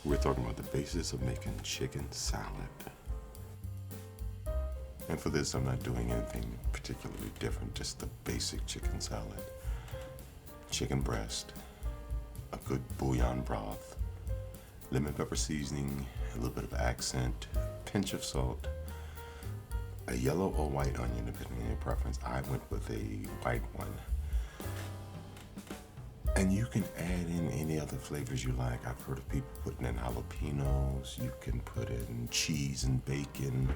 We're talking about the basis of making chicken salad. And for this, I'm not doing anything particularly different, just the basic chicken salad. Chicken breast, a good bouillon broth, lemon pepper seasoning, a little bit of accent, pinch of salt, a yellow or white onion, depending on your preference. I went with a white one. And you can add in any other flavors you like. I've heard of people putting in jalapenos. You can put in cheese and bacon,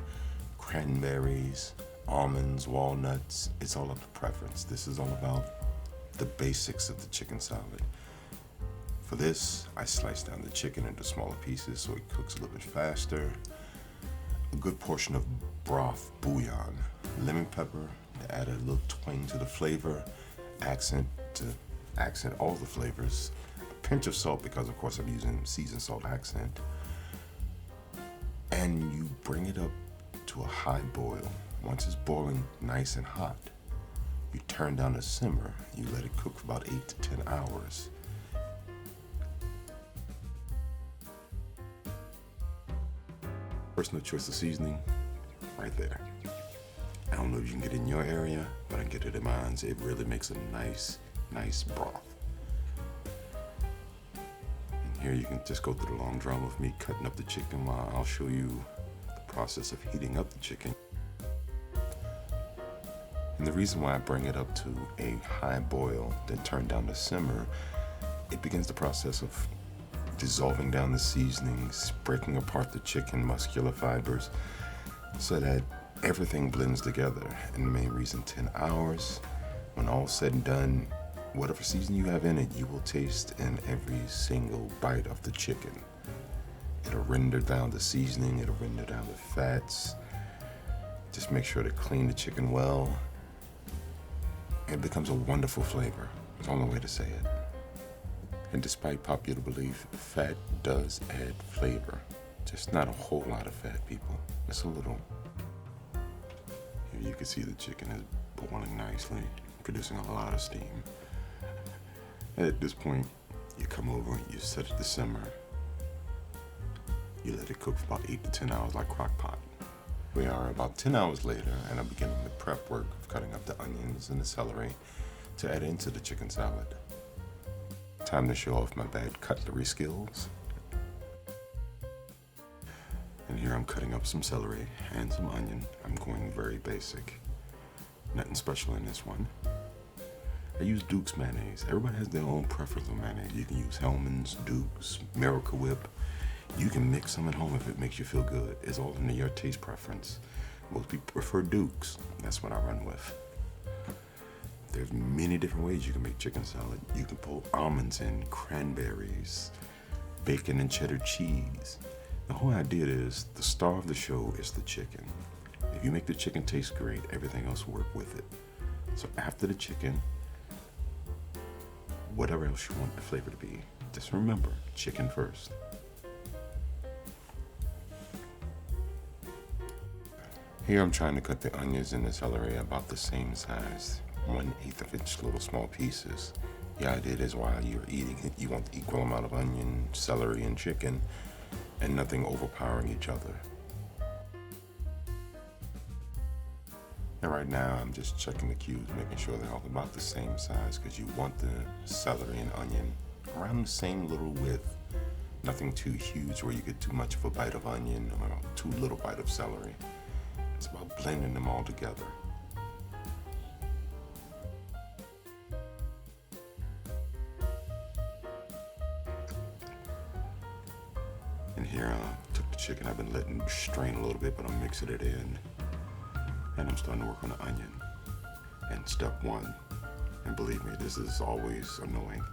cranberries, almonds, walnuts. It's all up to preference. This is all about the basics of the chicken salad. For this, I slice down the chicken into smaller pieces so it cooks a little bit faster. A good portion of broth, bouillon, lemon pepper to add a little twang to the flavor, accent all the flavors, a pinch of salt because of course I'm using seasoned salt accent, and you bring it up to a high boil. Once it's boiling nice and hot, you turn down the simmer. You let it cook for about 8 to 10 hours. Personal choice of seasoning, right there. I don't know if you can get it in your area, but I get it in mine. It really makes a nice broth. And here you can just go through the long drama of me cutting up the chicken while I'll show you the process of heating up the chicken. And the reason why I bring it up to a high boil, then turn down the simmer, it begins the process of dissolving down the seasonings, breaking apart the chicken muscular fibers so that everything blends together. And the main reason, 10 hours, when all's said and done, whatever season you have in it, you will taste in every single bite of the chicken. It'll render down the seasoning, it'll render down the fats. Just make sure to clean the chicken well. It becomes a wonderful flavor. That's the only way to say it. And despite popular belief, fat does add flavor. Just not a whole lot of fat, people. Just a little. Here you can see the chicken is boiling nicely, producing a lot of steam. At this point, you come over, you set it to simmer. You let it cook for about 8 to 10 hours like crock pot. We are about 10 hours later, and I'm beginning the prep work of cutting up the onions and the celery to add into the chicken salad. Time to show off my bad cutlery skills. And here I'm cutting up some celery and some onion. I'm going very basic. Nothing special in this one. I use Duke's mayonnaise. Everybody has their own preference on mayonnaise. You can use Hellmann's, Duke's, Miracle Whip. You can mix them at home if it makes you feel good. It's all into your taste preference. Most people prefer Duke's. That's what I run with. There's many different ways you can make chicken salad. You can put almonds in, cranberries, bacon and cheddar cheese. The whole idea is the star of the show is the chicken. If you make the chicken taste great, everything else will work with it. So after the chicken, whatever else you want the flavor to be, just remember, chicken first. Here I'm trying to cut the onions and the celery about the same size, 1/8 of inch little small pieces. The idea is while you're eating it, you want the equal amount of onion, celery, and chicken, and nothing overpowering each other. And right now I'm just checking the cubes, making sure they're all about the same size, because you want the celery and onion around the same little width. Nothing too huge where you get too much of a bite of onion or too little bite of celery. It's about blending them all together. And here I took the chicken. I've been letting it strain a little bit, but I'm mixing it in. And I'm starting to work on the onion. And step one, and believe me, this is always annoying.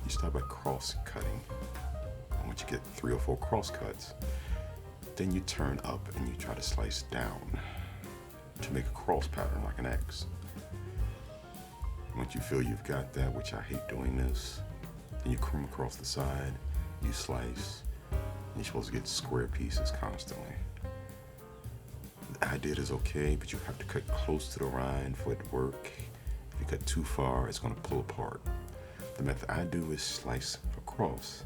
You start by cross cutting. And once you get 3 or 4 cross cuts, then you turn up and you try to slice down to make a cross pattern like an X. Once you feel you've got that, which I hate doing this, then you come across the side, you slice, and you're supposed to get square pieces constantly. The idea is okay, but you have to cut close to the rind for it to work. If you cut too far, it's going to pull apart. The method I do is slice across.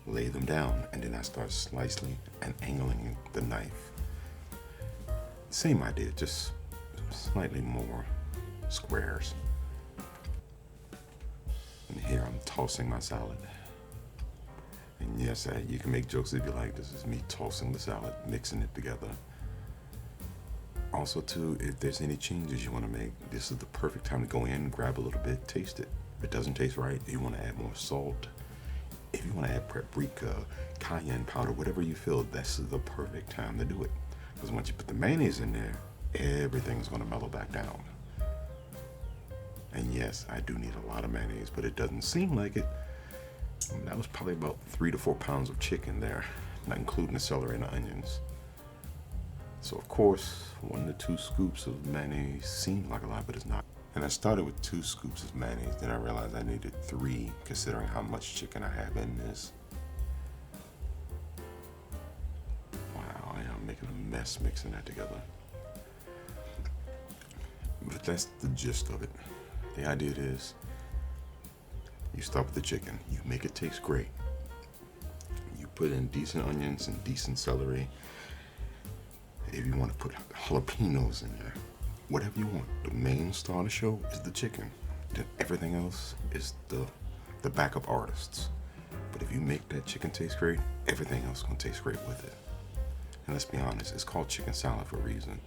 lay them down, and then I start slicing and angling the knife. Same idea, just slightly more squares. And here I'm tossing my salad. And yes, you can make jokes if you like. This is me tossing the salad, mixing it together. Also, too, if there's any changes you want to make, this is the perfect time to go in, grab a little bit, taste it. If it doesn't taste right, if you want to add more salt, if you want to add paprika, cayenne powder, whatever you feel, this is the perfect time to do it. Because once you put the mayonnaise in there, everything's going to mellow back down. And yes, I do need a lot of mayonnaise, but it doesn't seem like it. That was probably about 3 to 4 pounds of chicken there, not including the celery and the onions. So of course, 1 to 2 scoops of mayonnaise seemed like a lot, but it's not. And I started with 2 scoops of mayonnaise, then I realized I needed 3, considering how much chicken I have in this. Wow, I am making a mess mixing that together. But that's the gist of it. The idea is, you start with the chicken, you make it taste great. You put in decent onions and decent celery. If you want to put jalapenos in there, whatever you want. The main star of the show is the chicken. Then everything else is the backup artists. But if you make that chicken taste great, everything else is gonna taste great with it. And let's be honest, it's called chicken salad for a reason.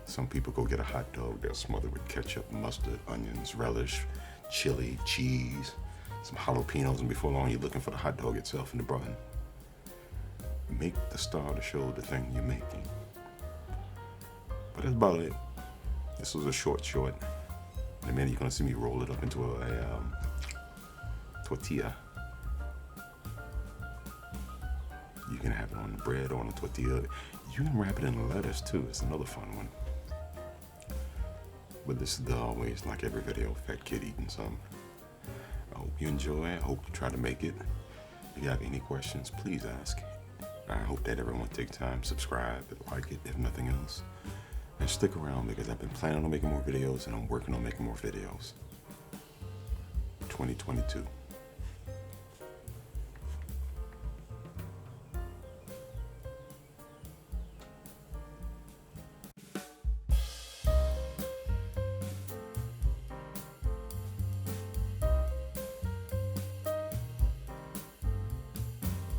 Some people go get a hot dog, they'll smother with ketchup, mustard, onions, relish, chili, cheese, some jalapenos, and before long you're looking for the hot dog itself in the bun. Make the star of the show the thing you're making. But that's about it. This was a short. In a minute you're gonna see me roll it up into a tortilla. You can have it on the bread or on a tortilla. You can wrap it in lettuce too. It's another fun one. But this is always, like every video, fat kid eating some. I hope you enjoy. I hope you try to make it. If you have any questions, please ask. I hope that everyone takes time, subscribe, like it, if nothing else. And stick around because I've been planning on making more videos and I'm working on making more videos. 2022.